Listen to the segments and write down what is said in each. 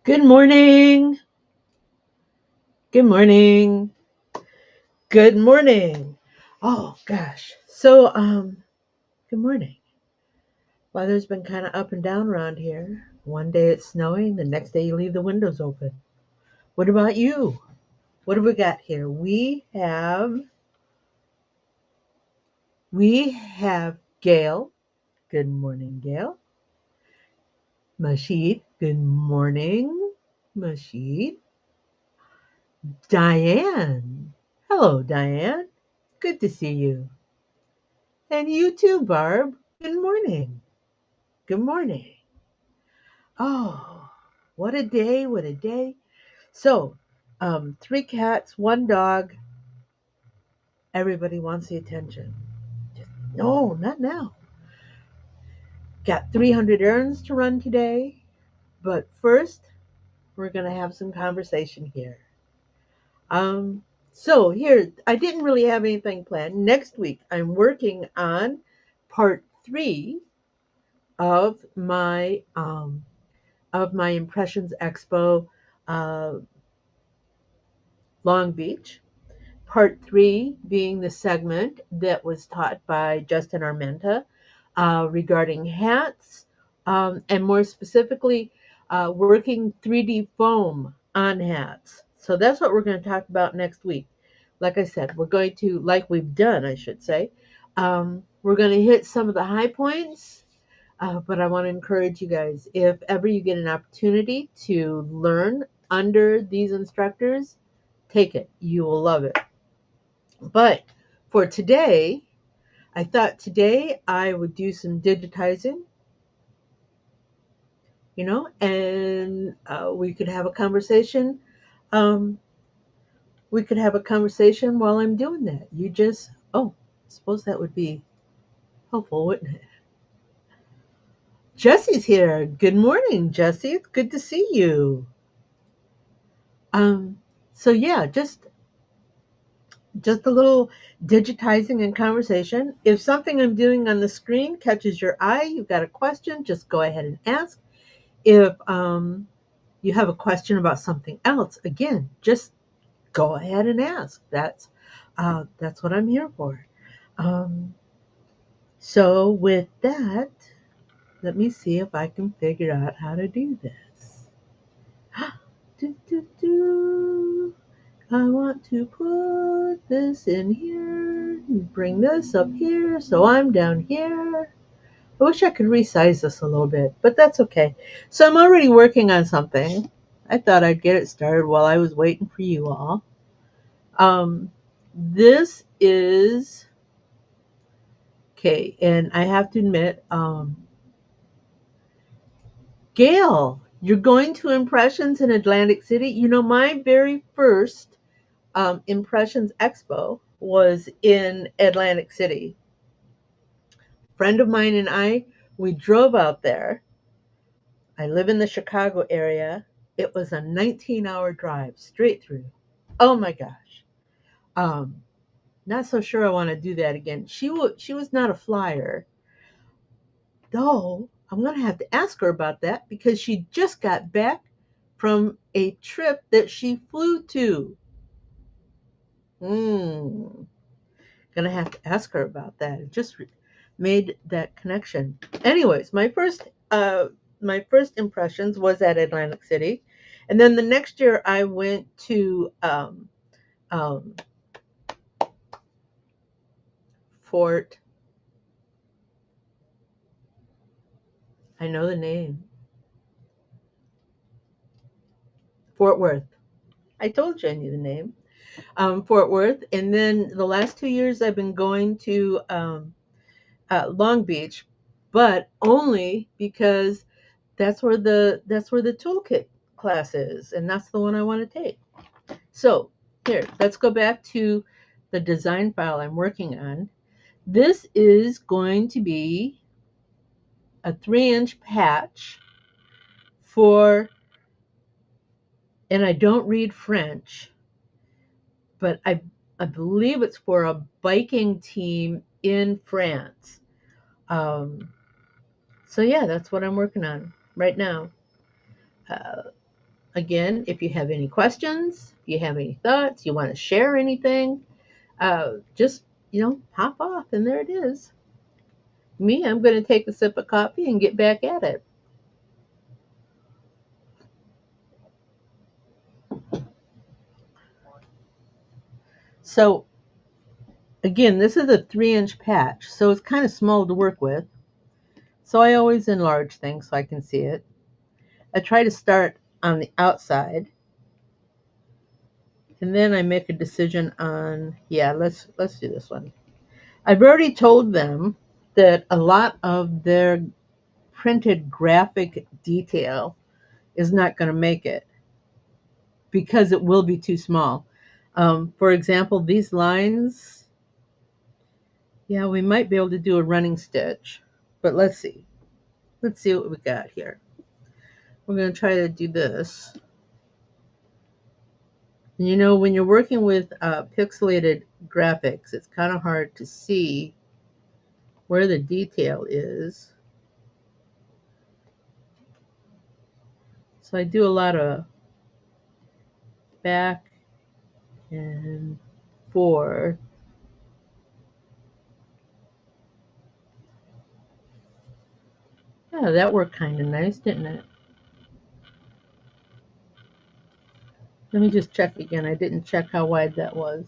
Good morning. Good morning. Good morning. Oh gosh. Good morning. Weather's been kind of up and down around here. One day it's snowing, the next day you leave the windows open. What about you? What have we got here? We have Gail. Good morning, Gail. Mashid. Good morning, Mashid. Diane. Hello, Diane. Good to see you. And you too, Barb. Good morning. Good morning. Oh, what a day, what a day. So, three cats, one dog. Everybody wants the attention. No, not now. Got 300 errands to run today. But first, we're going to have some conversation here. Um, here, I didn't really have anything planned. Next week, I'm working on part three of my Impressions Expo, uh, Long Beach. Part three being the segment that was taught by Justin Armenta regarding hats, and more specifically, working 3D foam on hats. So that's what we're going to talk about next week. Like I said, we're going to, like we've done, I should say, we're going to hit some of the high points. But I want to encourage you guys, if ever you get an opportunity to learn under these instructors, take it. You will love it. But for today, I thought today I would do some digitizing, and we could have a conversation. Um, we could have a conversation while I'm doing that. I suppose that would be helpful, wouldn't it? Jesse's here. Good morning, Jesse. It's good to see you. Um, yeah, just a little digitizing and conversation. If something I'm doing on the screen catches your eye, you've got a question, just go ahead and ask. If you have a question about something else, again, just go ahead and ask. That's what I'm here for. Um, with that, let me see if I can figure out how to do this. do, do, do. I want to put this in here, bring this up here, so I'm down here. I wish I could resize this a little bit, but that's okay. So I'm already working on something. I thought I'd get it started while I was waiting for you all. This is okay, and I have to admit, Gail, you're going to Impressions in Atlantic City. My very first Impressions Expo was in Atlantic City. A friend of mine and we drove out there. I live in the Chicago area. It was a 19-hour drive straight through. Oh my gosh. Um, Not so sure I want to do that again. She was not a flyer, though. I'm going to have to ask her about that because she just got back from a trip that she flew to. Hmm. Gonna have to ask her about that. It just made that connection. Anyways, my first impressions was at Atlantic City, and then the next year I went to um, Fort. I know the name. Fort Worth. I told you I knew the name. Fort Worth, and then the last 2 years I've been going to Long Beach, but only because that's where the toolkit class is, and that's the one I want to take. So here, let's go back to the design file I'm working on. This is going to be a 3-inch patch for, and I don't read French, but I believe it's for a biking team in France. Um, yeah, that's what I'm working on right now. Uh, again, if you have any questions, if you have any thoughts, you want to share anything, just, pop off, and there it is. Me, I'm going to take a sip of coffee and get back at it. So, again, this is a 3-inch patch, so it's kind of small to work with. So I always enlarge things so I can see it. I try to start on the outside, and then I make a decision on, yeah, let's do this one. I've already told them that a lot of their printed graphic detail is not going to make it because it will be too small. For example, these lines, yeah, we might be able to do a running stitch, but let's see. Let's see what we got here. We're going to try to do this. And when you're working with pixelated graphics, it's kind of hard to see where the detail is. So I do a lot of back and forth. Yeah, that worked kind of nice, didn't it? Let me just check again. I didn't check how wide that was.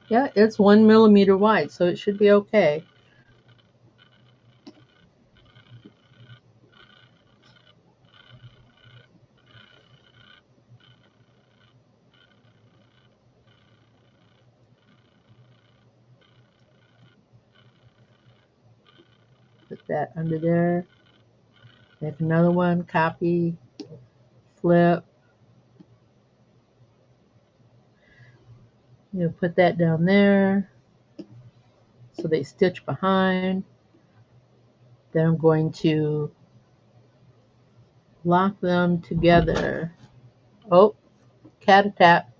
Yeah, it's 1 millimeter wide, so it should be okay. Put that under there. Make another one, copy, flip. Put that down there so they stitch behind. Then I'm going to lock them together. Oh, cat a tap.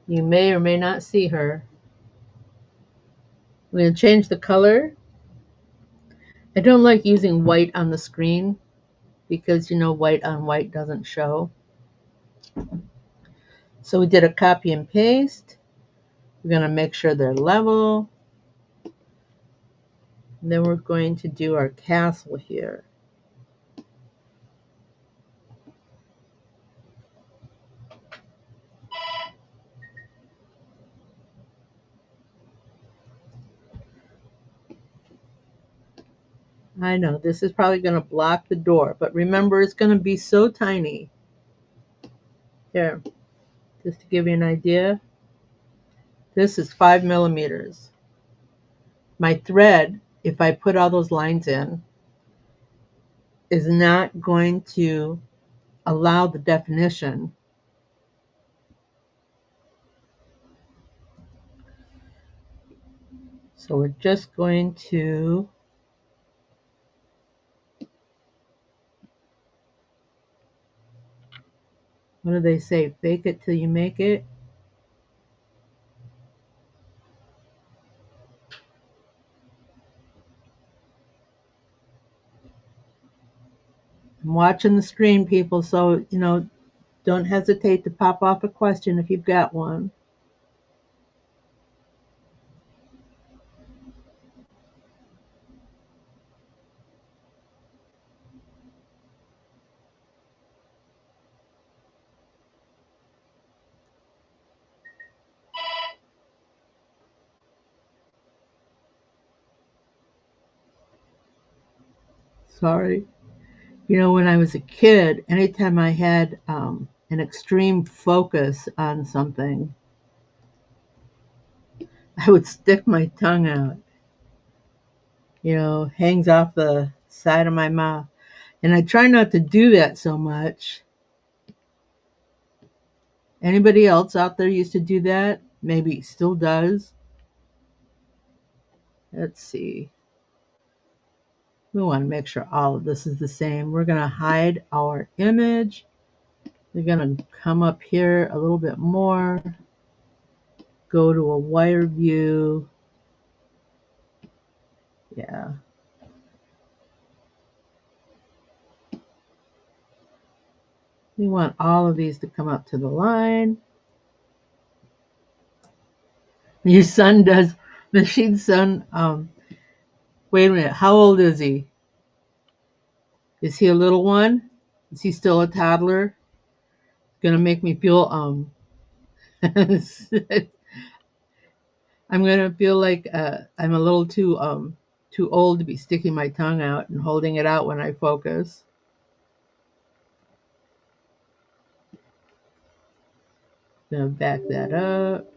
You may or may not see her. I'm going to change the color. I don't like using white on the screen because white on white doesn't show. So we did a copy and paste. We're going to make sure they're level. And then we're going to do our castle here. I know this is probably going to block the door, but remember it's going to be so tiny. Here, just to give you an idea, this is 5 millimeters. My thread, if I put all those lines in, is not going to allow the definition. So we're just going to what do they say? Fake it till you make it. I'm watching the screen, people, so don't hesitate to pop off a question if you've got one. Sorry. When I was a kid, anytime I had an extreme focus on something, I would stick my tongue out. Hangs off the side of my mouth. And I try not to do that so much. Anybody else out there used to do that? Maybe still does. Let's see. We want to make sure all of this is the same. We're going to hide our image. We're going to come up here a little bit more. Go to a wider view. Yeah. We want all of these to come up to the line. Your son does, Machine's son, wait a minute, how old is he? Is he a little one? Is he still a toddler? Gonna make me feel, I'm gonna feel like I'm a little too old to be sticking my tongue out and holding it out when I focus. Gonna back that up.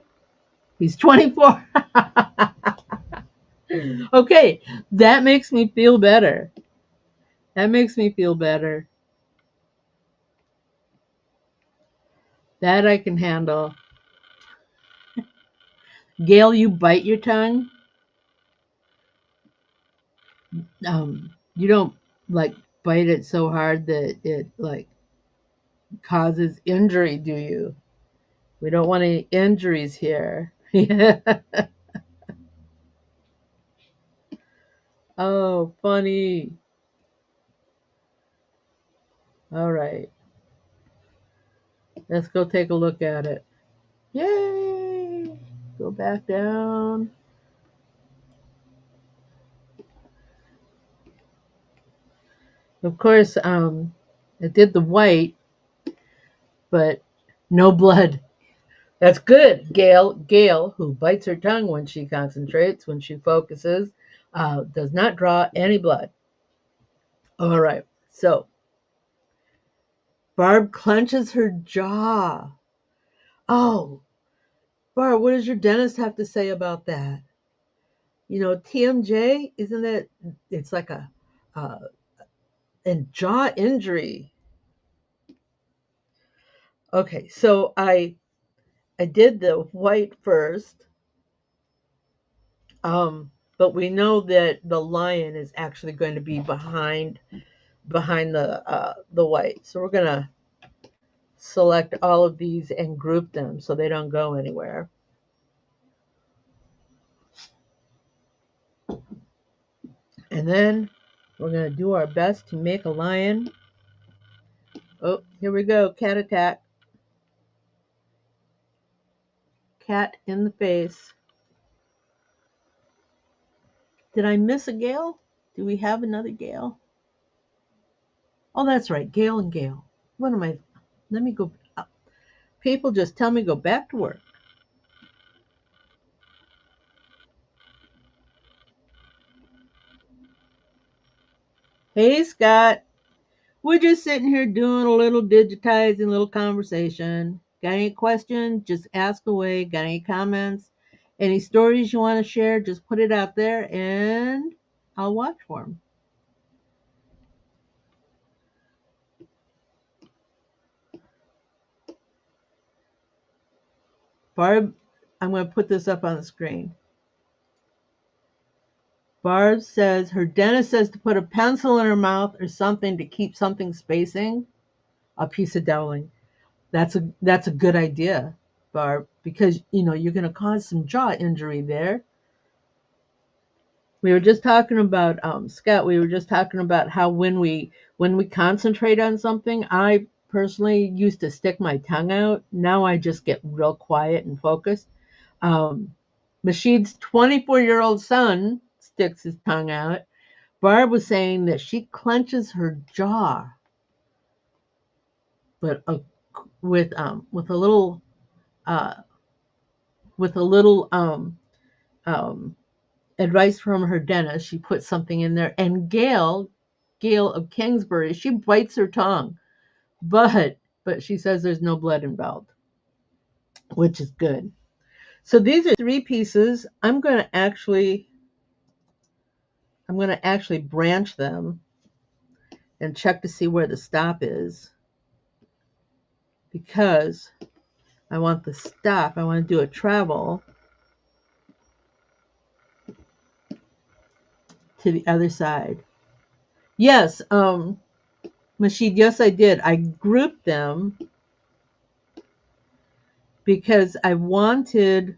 He's 24. Okay, that makes me feel better. That makes me feel better. That I can handle. Gail, you bite your tongue. You don't like bite it so hard that it like causes injury, do you? We don't want any injuries here. Oh, funny. All right. Let's go take a look at it. Yay! Go back down. Of course, I did the white, but no blood. That's good. Gail, who bites her tongue when she concentrates, when she focuses, does not draw any blood. All right. So Barb clenches her jaw. Oh, Barb, what does your dentist have to say about that? You know, TMJ, isn't it? It's like a jaw injury. Okay, so I did the white first, but we know that the lion is actually going to be behind the white. So we're gonna select all of these and group them so they don't go anywhere. And then we're gonna do our best to make a lion. Oh, here we go, cat attack. Cat in the face. Did I miss a Gale? Do we have another Gale? Oh, that's right, Gale and Gale. What am I? Let me go. People just tell me go back to work. Hey, Scott. We're just sitting here doing a little digitizing, little conversation. Got any questions? Just ask away. Got any comments? Any stories you want to share? Just put it out there and I'll watch for them. Barb, I'm going to put this up on the screen. Barb says her dentist says to put a pencil in her mouth or something to keep something spacing. A piece of doweling. That's a good idea, Barb, because you know you're going to cause some jaw injury there. We were just talking about Scott. We were just talking about how when we concentrate on something, I personally used to stick my tongue out. Now I just get real quiet and focused. Um, Mashid's 24-year-old son sticks his tongue out. Barb was saying that she clenches her jaw, but with a little uh, with a little advice from her dentist. She put something in there, and Gail of Kingsbury, she bites her tongue, but she says there's no blood involved, which is good. So these are 3 pieces. I'm going to actually branch them and check to see where the stop is, because I want the stop. I want to do a travel to the other side. Yes, Mashid, yes, I did. I grouped them because I wanted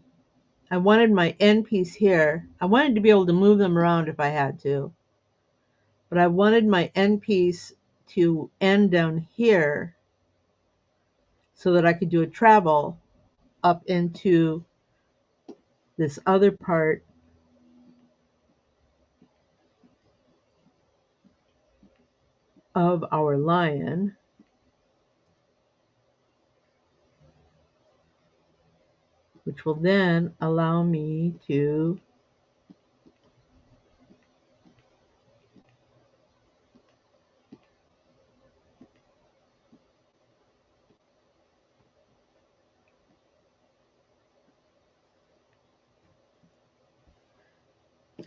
my end piece here. I wanted to be able to move them around if I had to, but I wanted my end piece to end down here so that I could do a travel up into this other part of our lion. Which will then allow me to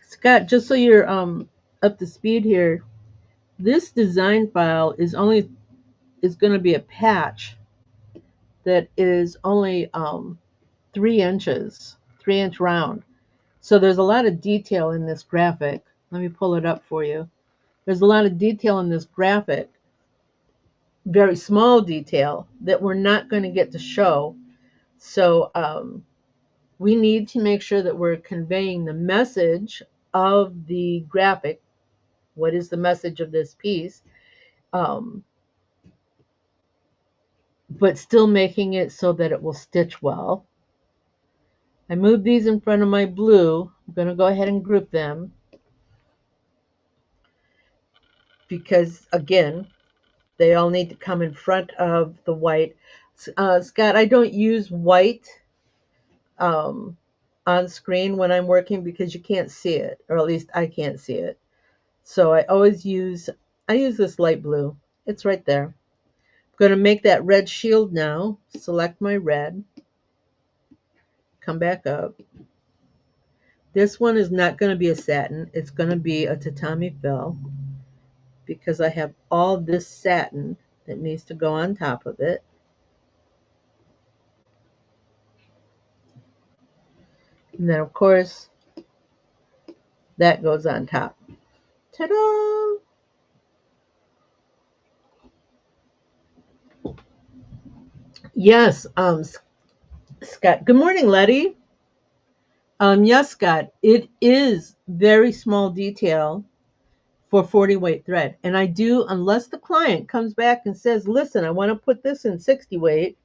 Scott, just so you're up to speed here, this design file is going to be a patch that is only 3 inches, 3 inch round. So there's a lot of detail in this graphic. Let me pull it up for you. There's a lot of detail in this graphic, very small detail that we're not going to get to show. So we need to make sure that we're conveying the message of the graphic. What is the message of this piece? But still making it so that it will stitch well. I moved these in front of my blue. I'm going to go ahead and group them because, again, they all need to come in front of the white. Scott, I don't use white um, on screen when I'm working because you can't see it, or at least I can't see it. So I use this light blue. It's right there. I'm going to make that red shield now. Select my red. Come back up. This one is not going to be a satin. It's going to be a tatami fill because I have all this satin that needs to go on top of it. And then, of course, that goes on top. Ta-da! Yes, Scott. Good morning, Letty. Yes, Scott. It is very small detail for 40 weight thread. And I do, unless the client comes back and says, listen, I want to put this in 60 weight,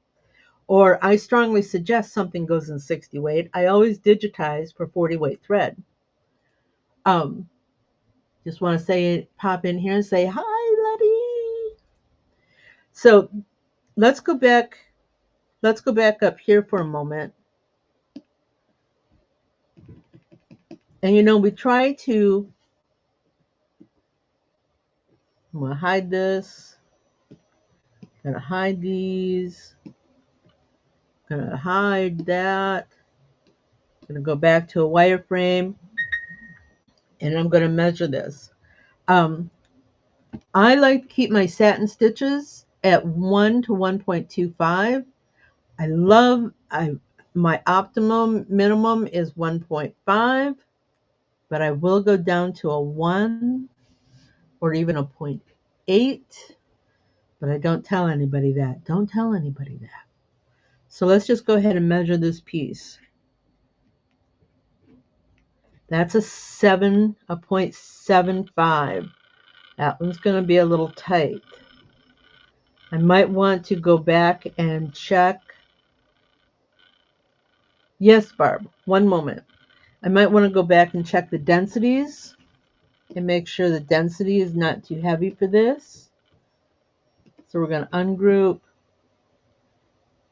or I strongly suggest something goes in 60 weight, I always digitize for 40 weight thread. Just want to say, pop in here and say, hi, Letty. So let's go back. Let's go back up here for a moment. And we try to, I'm going to hide this. I'm going to hide these. I'm going to hide that. I'm going to go back to a wireframe. And I'm going to measure this. I like to keep my satin stitches at 1 to 1.25. My optimum minimum is 1.5, but I will go down to a 1 or even a 0.8, but I don't tell anybody that. Don't tell anybody that. So let's just go ahead and measure this piece. That's a 0.75. That one's going to be a little tight. I might want to go back and check. Yes, Barb, one moment. I might want to go back and check the densities and make sure the density is not too heavy for this. So we're going to ungroup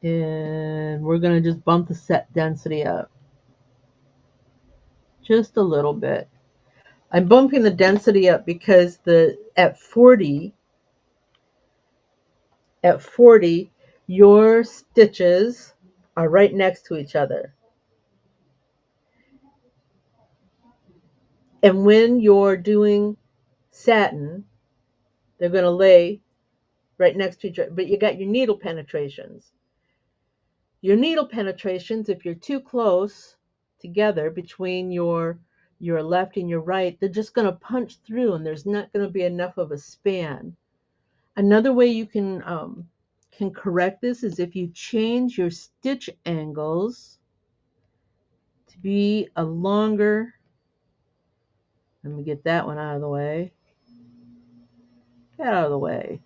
and we're going to just bump the set density up just a little bit. I'm bumping the density up because at 40, your stitches are right next to each other. And when you're doing satin, they're going to lay right next to each other. But you got your needle penetrations. Your needle penetrations, if you're too close together between your left and your right, they're just going to punch through and there's not going to be enough of a span. Another way you can correct this is if you change your stitch angles to be a longer. Let me get that one out of the way. Get out of the way.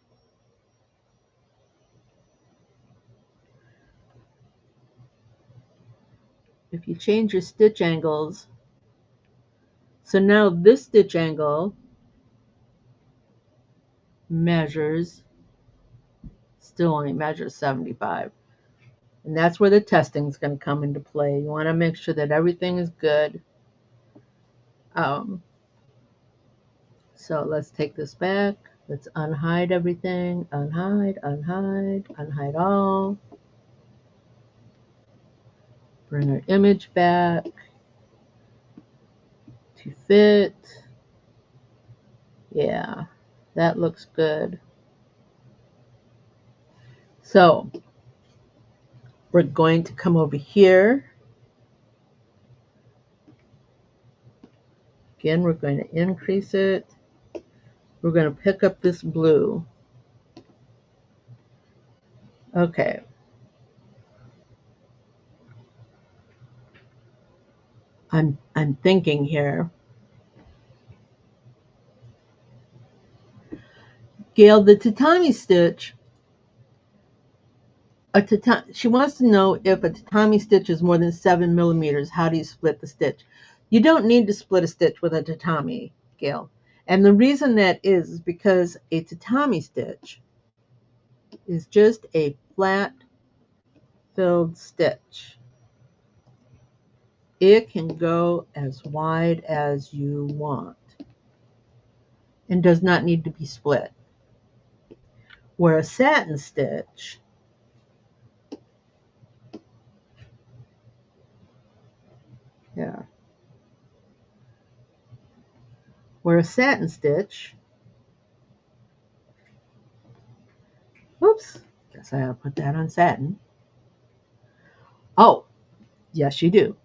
if you change your stitch angles, so now this stitch angle measures, still only measures 75. And that's where the testing is going to come into play. You want to make sure that everything is good. So let's take this back. Let's unhide everything. Unhide, unhide, unhide all. Bring our image back to fit. Yeah, that looks good. So we're going to come over here. Again, we're going to increase it. We're going to pick up this blue. Okay. I'm thinking here. Gail, the tatami stitch, she wants to know if a tatami stitch is more than 7 millimeters. How do you split the stitch? You don't need to split a stitch with a tatami, Gail. And the reason that is because a tatami stitch is just a flat filled stitch. It can go as wide as you want and does not need to be split. Where a satin stitch where a satin stitch, whoops, guess I gotta put that on satin. Oh, yes you do.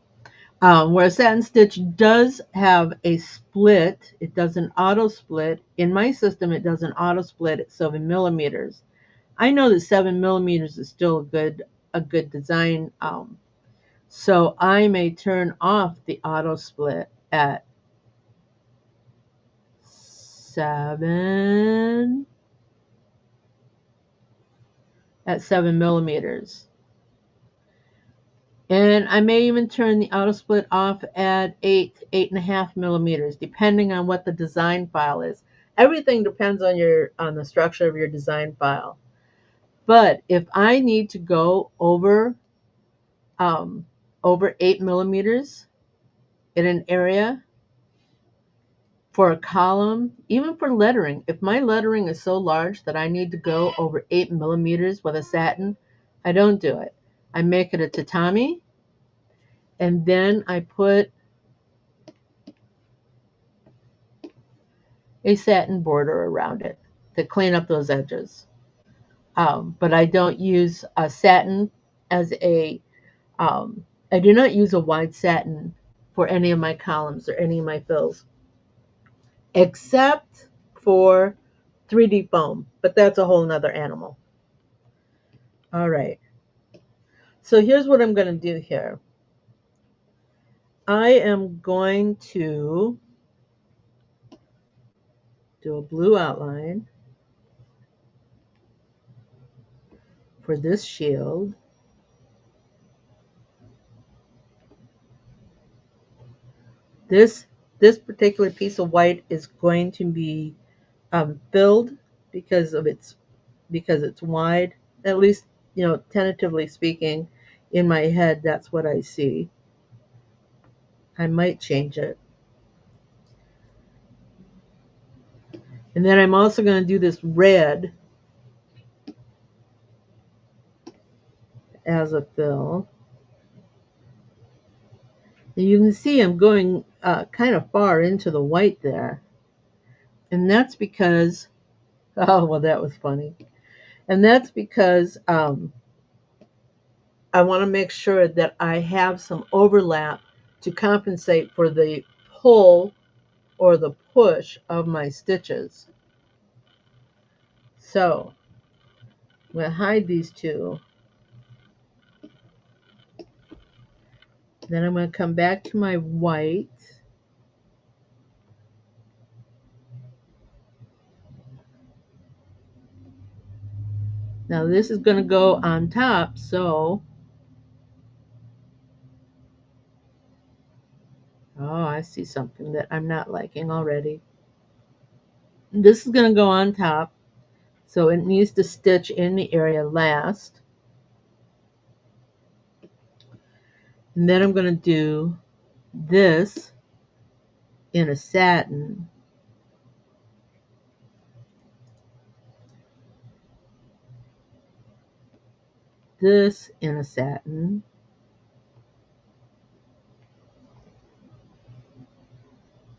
Where a satin stitch does have a split, it does an auto split. In my system, it does an auto split at 7 millimeters. I know that 7 millimeters is still a good design. So I may turn off the auto split at 7 millimeters. And I may even turn the auto split off at 8.5 millimeters, depending on what the design file is. Everything depends on the structure of your design file. But if I need to go over 8 millimeters in an area for a column, even for lettering, if my lettering is so large that I need to go over 8 millimeters with a satin, I don't do it. I make it a tatami, and then I put a satin border around it to clean up those edges. But I don't use a satin as I do not use a wide satin for any of my columns or any of my fills, except for 3D foam, but that's a whole nother animal. All right. So here's what I'm going to do here. I am going to do a blue outline for this shield. This particular piece of white is going to be filled because it's wide. At least, tentatively speaking, in my head, that's what I see. I might change it. And then I'm also going to do this red as a fill. And you can see I'm going kind of far into the white there. And that's because, oh, well, that was funny. And that's because I want to make sure that I have some overlap to compensate for the pull or the push of my stitches. So I'm going to hide these two. Then I'm going to come back to my white. Now this is going to go on top, so I see something that I'm not liking already. This is going to go on top, so it needs to stitch in the area last. And then I'm going to do this in a satin. This in a satin.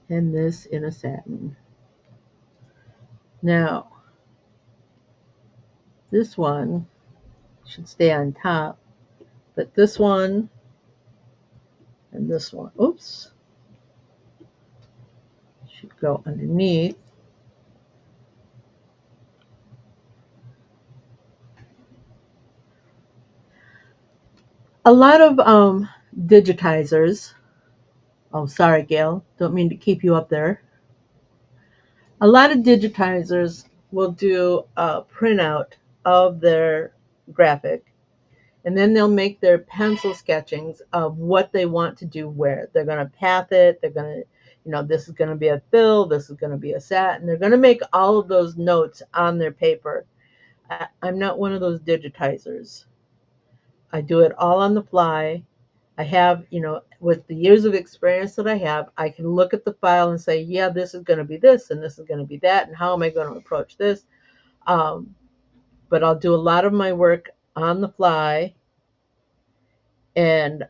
And this in a satin. Now, this one should stay on top, but this one and this one, oops, should go underneath. A lot of digitizers, oh, sorry, Gail, don't mean to keep you up there. A lot of digitizers will do a printout of their graphic, and then they'll make their pencil sketchings of what they want to do where. They're going to path it, they're going to, this is going to be a fill, this is going to be a satin. They're going to make all of those notes on their paper. I'm not one of those digitizers. I do it all on the fly. I have, with the years of experience that I have, I can look at the file and say, yeah, this is going to be this and this is going to be that, and how am I going to approach this? But I'll do a lot of my work on the fly and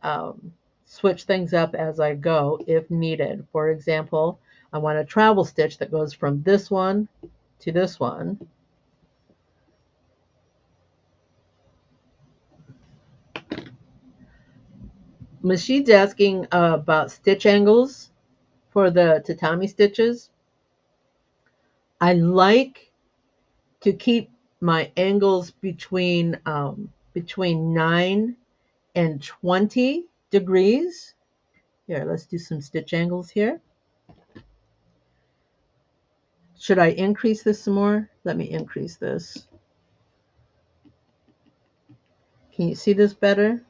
switch things up as I go if needed. For example, I want a travel stitch that goes from this one to this one. Mashi's asking about stitch angles for the tatami stitches. I like to keep my angles between 9 and 20 degrees. Here, let's do some stitch angles here. Should I increase this some more? Let me increase this. Can you see this better?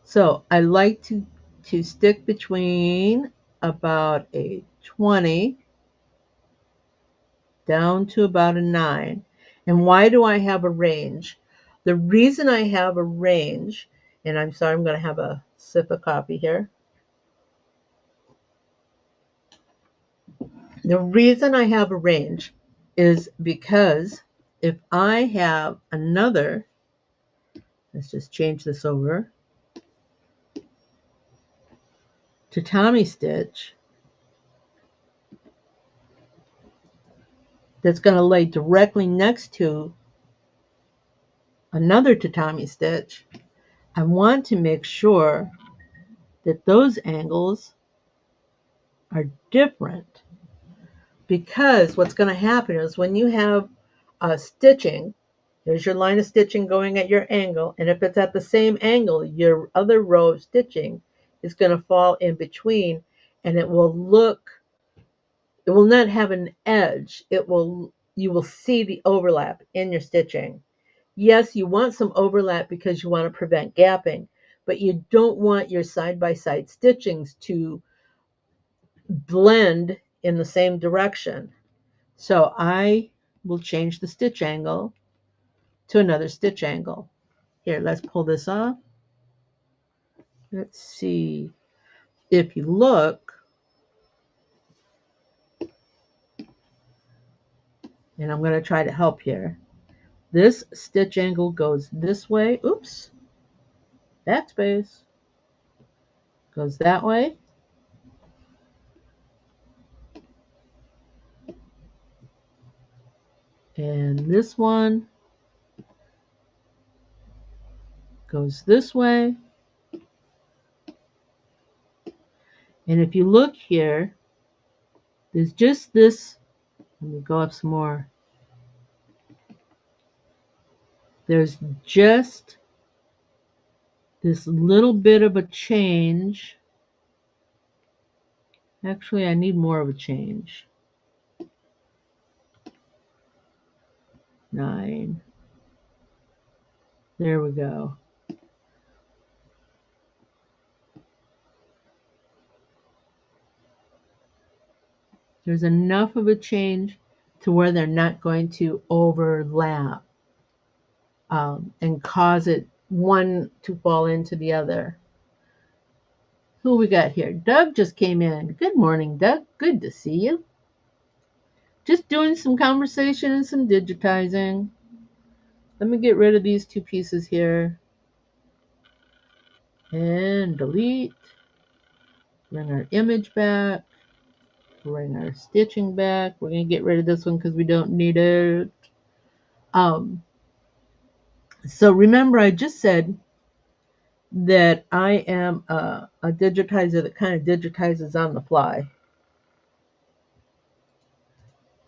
So I like to stick between about a 20 down to about a 9. And why do I have a range? The reason I have a range, and I'm sorry, I'm going to have a sip of coffee here. The reason I have a range is because if I have another, let's just change this over, tatami stitch that's going to lay directly next to another tatami stitch, I want to make sure that those angles are different, because what's going to happen is when you have stitching, there's your line of stitching going at your angle, and if it's at the same angle, your other row of stitching is going to fall in between, and it will not have an edge. You will see the overlap in your stitching. Yes, you want some overlap because you want to prevent gapping, but you don't want your side-by-side stitchings to blend in the same direction. So I will change the stitch angle to another stitch angle. Here, let's pull this off. Let's see. If you look, and I'm going to try to help here, this stitch angle goes this way. Oops. Backspace. Goes that way. And this one goes this way. And if you look here, there's just this, let me go up some more. There's just this little bit of a change. Actually, I need more of a change. 9. There we go. There's enough of a change to where they're not going to overlap and cause it one to fall into the other. Who we got here? Doug just came in. Good morning, Doug. Good to see you. Just doing some conversation and some digitizing. Let me get rid of these two pieces here. And delete. Bring our image back. Bring our stitching back. We're going to get rid of this one because we don't need it. So remember, I just said that I am a digitizer that kind of digitizes on the fly.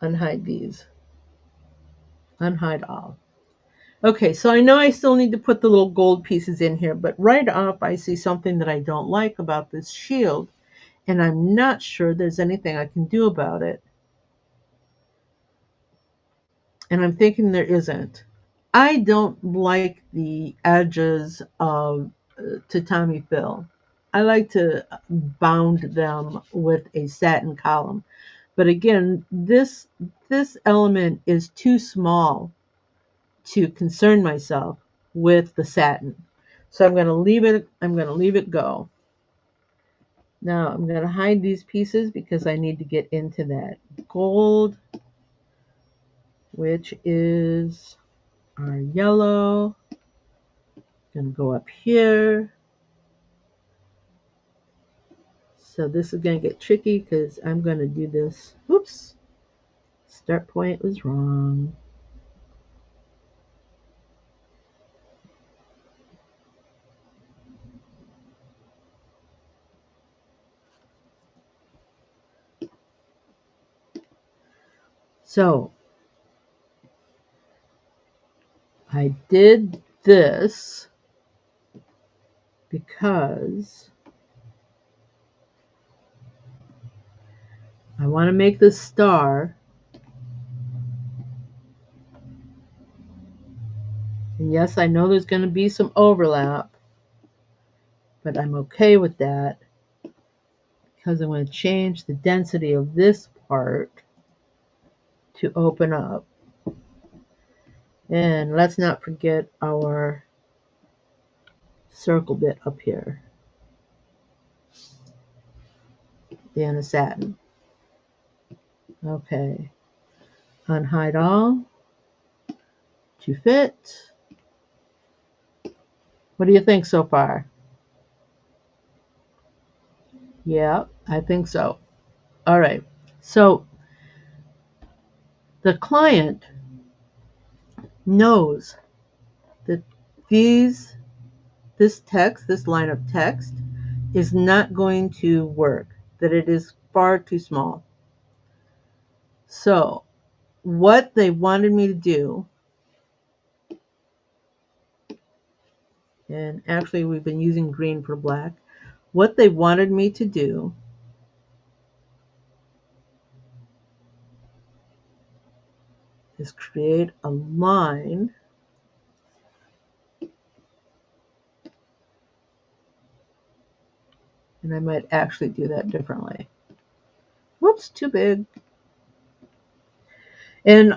Unhide these. Unhide all. Okay, so I know I still need to put the little gold pieces in here, but right off I see something that I don't like about this shield, and I'm not sure there's anything I can do about it. And I'm thinking there isn't. I don't like the edges of tatami fill. I like to bound them with a satin column. But again, this element is too small to concern myself with the satin. So I'm going to leave it go. Now I'm going to hide these pieces because I need to get into that gold, which is our yellow. Going to go up here. So this is going to get tricky because I'm going to do this. Whoops. Start point was wrong. So I did this because I want to make this star. And yes, I know there's going to be some overlap, but I'm okay with that because I'm going to change the density of this part to open up. And let's not forget our circle bit up here, the Anna satin. Okay, unhide all to fit. What do you think so far? Yeah, I think so. All right, so the client knows that this text, this line of text, is not going to work, that it is far too small. So what they wanted me to do, and actually we've been using green for black, what they wanted me to do is create a line and I might actually do that differently. Whoops, too big. And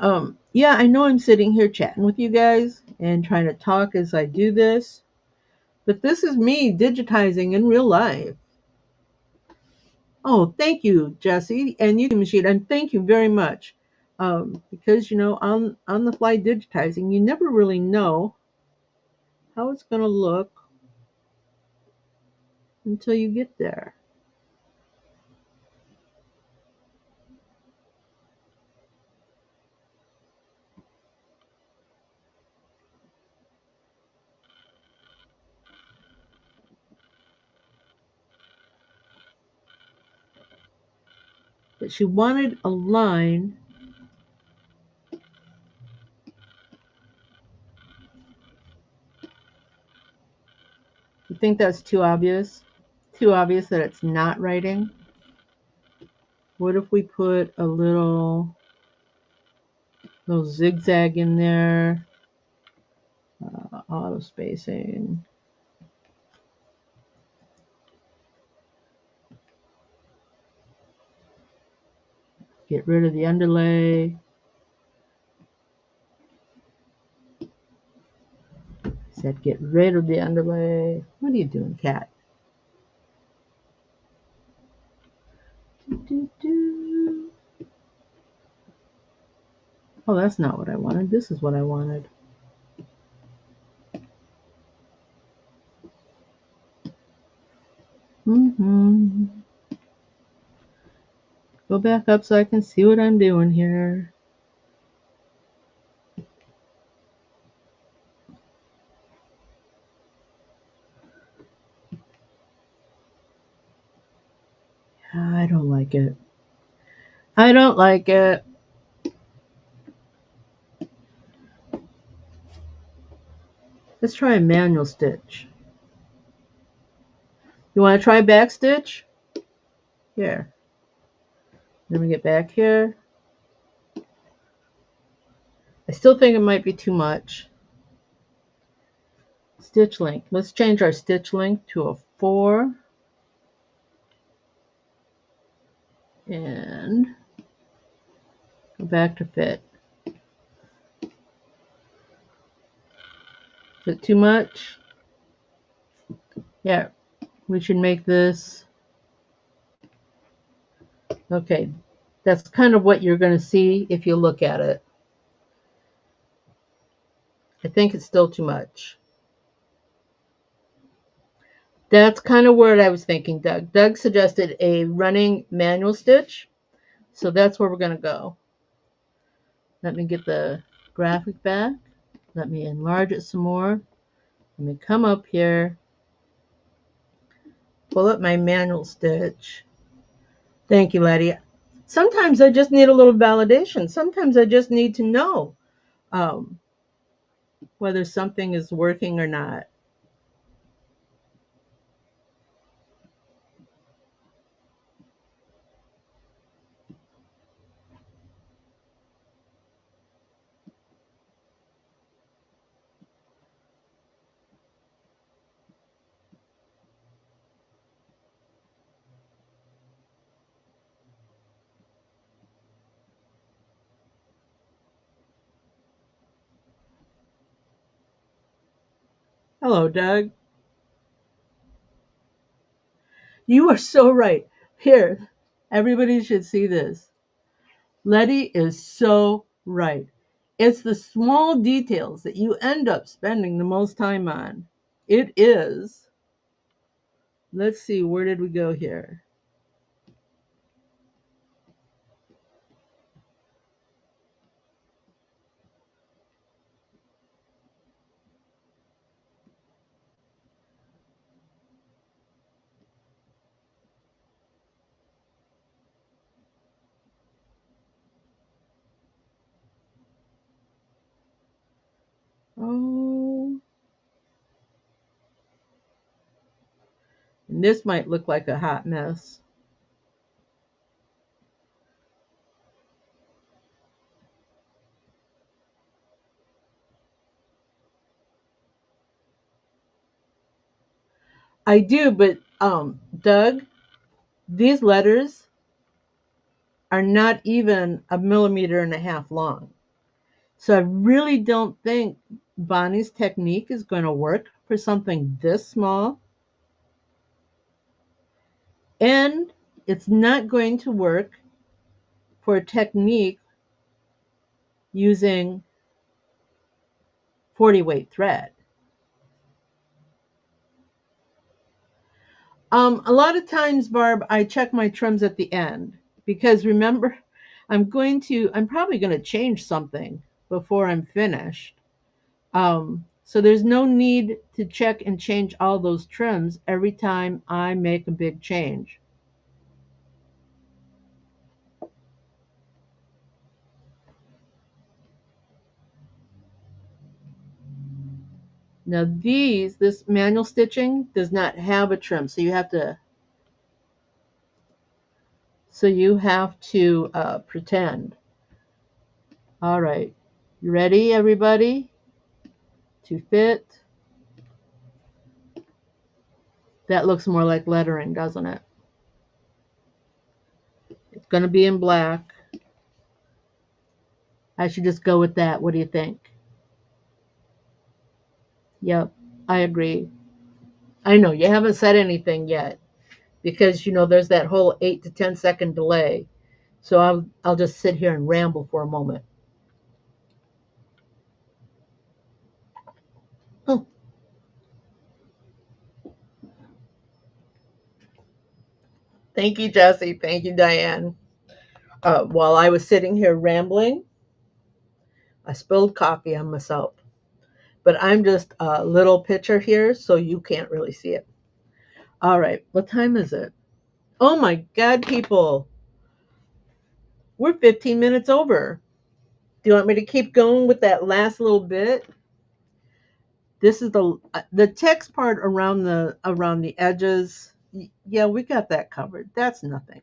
yeah, I know I'm sitting here chatting with you guys and trying to talk as I do this, but this is me digitizing in real life. Oh, thank you, Jesse, and you, Machine, and thank you very much. Because on the fly digitizing, you never really know how it's going to look until you get there. But she wanted a line. You think that's too obvious? Too obvious that it's not writing? What if we put a little zigzag in there? Auto spacing. Get rid of the underlay. Said get rid of the underlay. What are you doing, cat? Oh, that's not what I wanted. This is what I wanted. Go back up so I can see what I'm doing here. I don't like it. I don't like it. Let's try a manual stitch. You want to try back stitch? Here. Let me get back here. I still think it might be too much. Stitch length. Let's change our stitch length to a 4. And go back to fit. Is it too much? Yeah, we should make this. Okay, that's kind of what you're going to see if you look at it. I think it's still too much. That's kind of where I was thinking, Doug. Doug suggested a running manual stitch, so that's where we're going to go. Let me get the graphic back. Let me enlarge it some more. Let me come up here, pull up my manual stitch. Thank you, Letty. Sometimes I just need a little validation. Sometimes I just need to know whether something is working or not. Hello, Doug. You are so right. Here, everybody should see this. Letty is so right. It's the small details that you end up spending the most time on. It is. Let's see, where did we go here? Oh, and this might look like a hot mess. I do, but Doug, these letters are not even 1.5 millimeters long. So I really don't think Bonnie's technique is going to work for something this small. And it's not going to work for a technique using 40 weight thread. A lot of times, Barb, I check my trims at the end because remember, I'm probably going to change something before I'm finished. So there's no need to check and change all those trims every time I make a big change. Now this manual stitching does not have a trim, so you have to pretend. All right, you ready, everybody? To fit. That looks more like lettering, doesn't it? It's going to be in black. I should just go with that. What do you think? Yep, I agree. I know you haven't said anything yet because there's that whole 8 to 10 second delay. So I'll just sit here and ramble for a moment. Oh, thank you, Jesse. Thank you, Diane. While I was sitting here rambling, I spilled coffee on myself. But I'm just a little picture here, so you can't really see it. All right, what time is it? Oh my God, people, we're 15 minutes over. Do you want me to keep going with that last little bit? This is the text part around the edges. Yeah, we got that covered. That's nothing.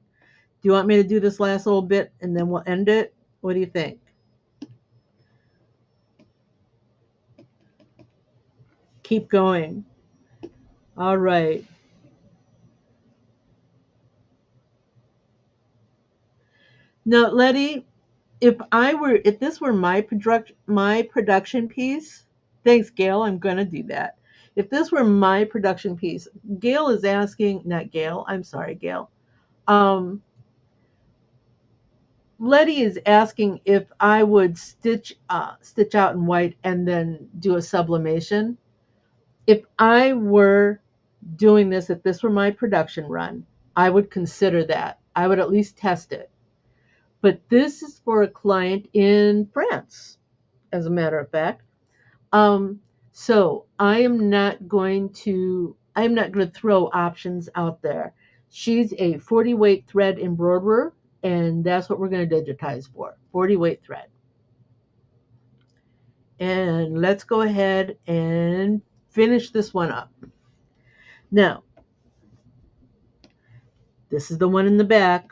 Do you want me to do this last little bit and then we'll end it? What do you think? Keep going. All right. Now, Letty, if this were my production piece, thanks, Gail. I'm gonna do that. If this were my production piece, Gail is asking, not Gail. I'm sorry, Gail. Um, Letty is asking if I would stitch out in white and then do a sublimation. If I were doing this, if this were my production run, I would consider that. I would at least test it. But this is for a client in France, as a matter of fact. Um, so I'm not going to throw options out there. She's a 40 weight thread embroiderer, and that's what we're going to digitize for 40 weight thread. And let's go ahead and finish this one up. Now, this is the one in the back,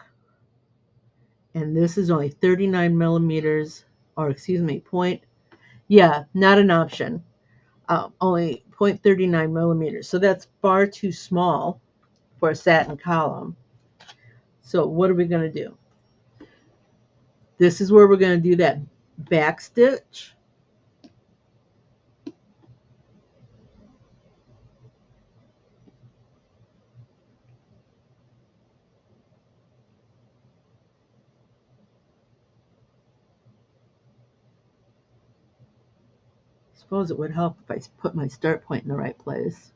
and this is only 39 millimeters, or excuse me, not an option. Only 0.39 millimeters. So that's far too small for a satin column. So what are we going to do? This is where we're going to do that back stitch. I suppose it would help if I put my start point in the right place.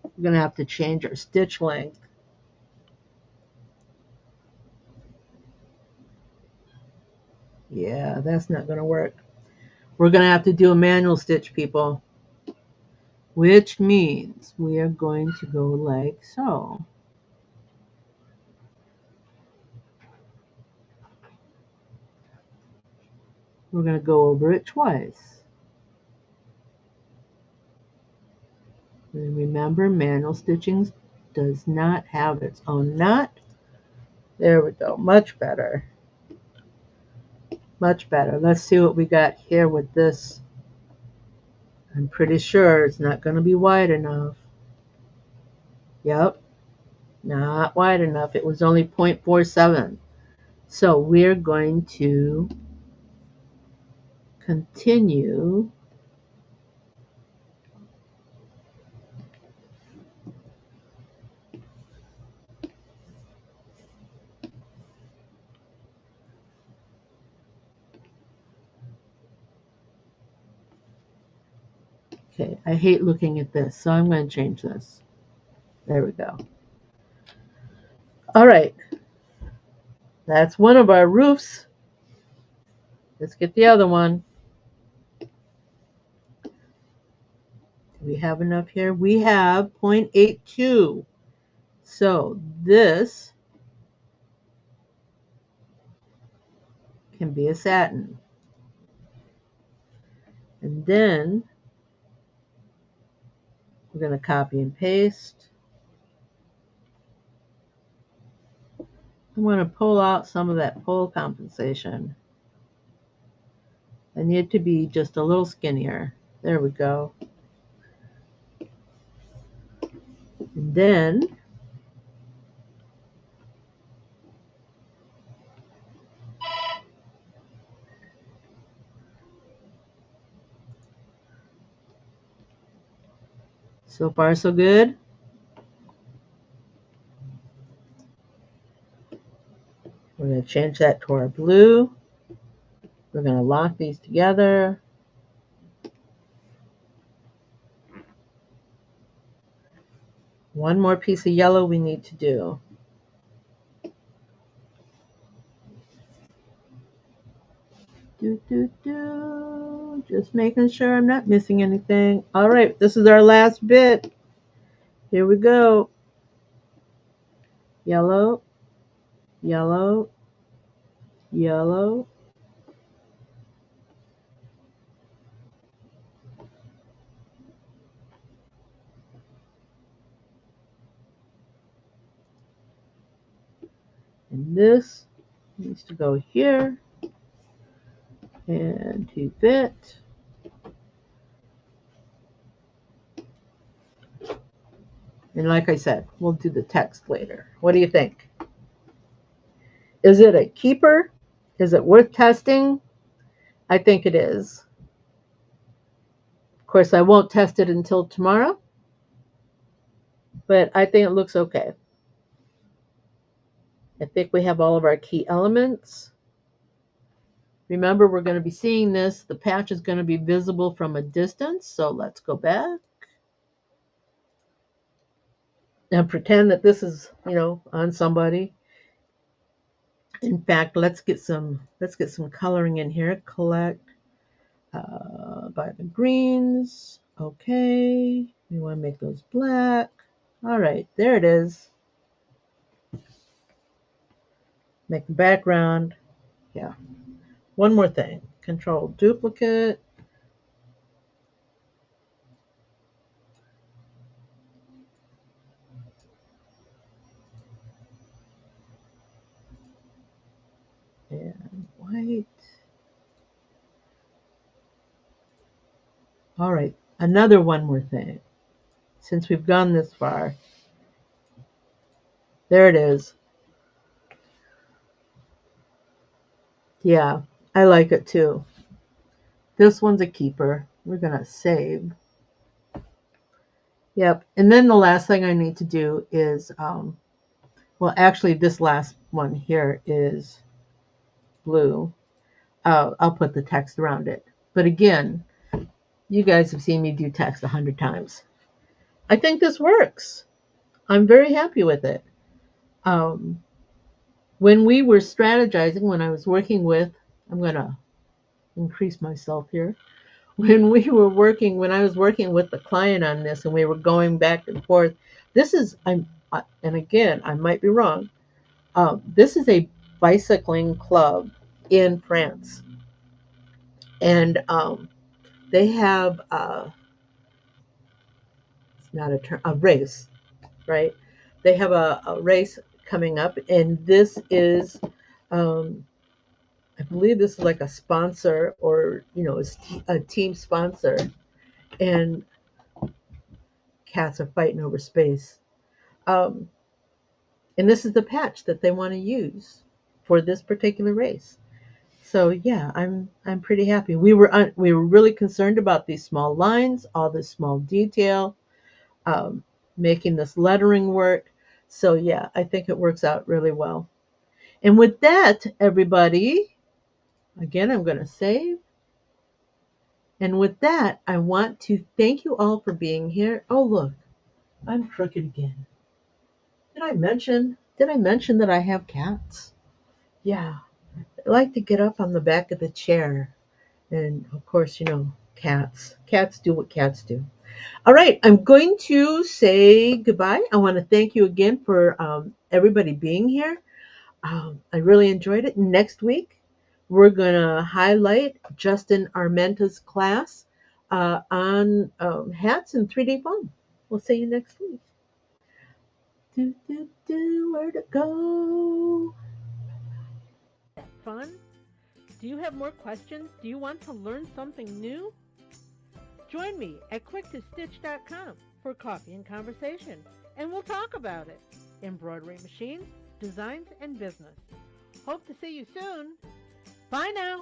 We're going to have to change our stitch length. Yeah, that's not going to work. We're going to have to do a manual stitch, people, which means we are going to go like so. We're going to go over it twice. And remember, manual stitching does not have its own knot. There we go. Much better. Much better. Let's see what we got here with this. I'm pretty sure it's not going to be wide enough. Yep, not wide enough. It was only 0.47. So we're going to continue. Okay, I hate looking at this, so I'm going to change this. There we go. All right, that's one of our roofs. Let's get the other one. Do we have enough here? We have 0.82. So this can be a satin. And then we're going to copy and paste. I'm going to pull out some of that pull compensation. I need it to be just a little skinnier. There we go. And then so far so good. We're going to change that to our blue. We're going to lock these together. One more piece of yellow we need to do. Just making sure I'm not missing anything. All right, this is our last bit. Here we go. Yellow, yellow, yellow. And this needs to go here. And to fit. And like I said, we'll do the text later. What do you think? Is it a keeper? Is it worth testing? I think it is. Of course, I won't test it until tomorrow, but I think it looks okay. I think we have all of our key elements. Remember, we're going to be seeing this. The patch is going to be visible from a distance, so let's go back and pretend that this is, on somebody. In fact, let's get some coloring in here. Collect by the greens. Okay, we want to make those black. All right, there it is. Make the background. Yeah. One more thing. Control duplicate. And white. All right, another one more thing. Since we've gone this far. There it is. Yeah, I like it too. This one's a keeper. We're going to save. Yep. And then the last thing I need to do is, well, actually, this last one here is blue. I'll put the text around it. But again, you guys have seen me do text 100 times. I think this works. I'm very happy with it. When we were strategizing, when I was working with, I'm going to increase myself here. When I was working with the client on this and we were going back and forth, and again, I might be wrong. This is a bicycling club in France. And they have, it's not a race, right? They have a race coming up, and this is, I believe this is like a sponsor or, a team sponsor. And cats are fighting over space. Um, and this is the patch that they want to use for this particular race. So yeah, I'm pretty happy. We were really concerned about these small lines, all this small detail, um, making this lettering work. So yeah, I think it works out really well. And with that, everybody, again, I'm going to save. And with that, I want to thank you all for being here. Oh look, I'm crooked again. Did I mention that I have cats? Yeah. I like to get up on the back of the chair. And of course, cats. Cats do what cats do. All right, I'm going to say goodbye. I want to thank you again for everybody being here. I really enjoyed it. Next week, we're going to highlight Justin Armenta's class on hats and 3D foam. We'll see you next week. Where'd it go? Fun. Do you have more questions? Do you want to learn something new? Join me at quicktostitch.com for coffee and conversation, and we'll talk about it. Embroidery machines, designs, and business. Hope to see you soon. Bye now.